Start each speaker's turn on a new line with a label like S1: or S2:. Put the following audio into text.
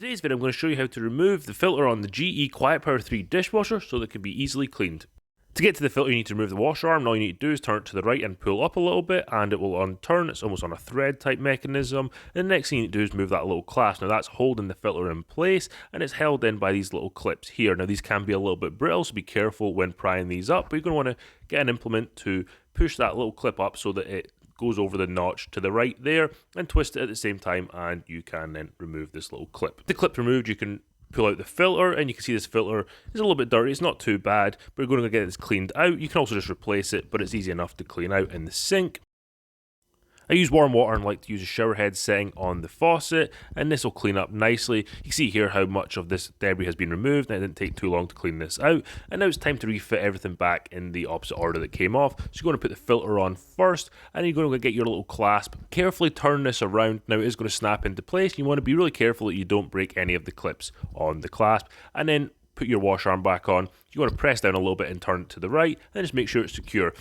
S1: Today's video I'm going to show you how to remove the filter on the GE Quiet Power 3 dishwasher so that it can be easily cleaned. To get to the filter you need to remove the washer arm, and all you need to do is turn it to the right and pull up a little bit and it will unturn. It's almost on a thread type mechanism, and the next thing you need to do is move that little clasp. Now that's holding the filter in place and it's held in by these little clips here. Now these can be a little bit brittle, so be careful when prying these up, but you're going to want to get an implement to push that little clip up so that it goes over the notch to the right there and twist it at the same time, and you can then remove this little clip. The clip removed, you can pull out the filter and you can see this filter is a little bit dirty. It's not too bad, but we're going to get this cleaned out. You can also just replace it, but it's easy enough to clean out in the sink. I use warm water and like to use a shower head setting on the faucet, and this will clean up nicely. You can see here how much of this debris has been removed, and it didn't take too long to clean this out. And now it's time to refit everything back in the opposite order that came off. So you're going to put the filter on first, and you're going to get your little clasp. Carefully turn this around. Now it is going to snap into place. You want to be really careful that you don't break any of the clips on the clasp, and then put your washer arm back on. You want to press down a little bit and turn it to the right, and just make sure it's secure.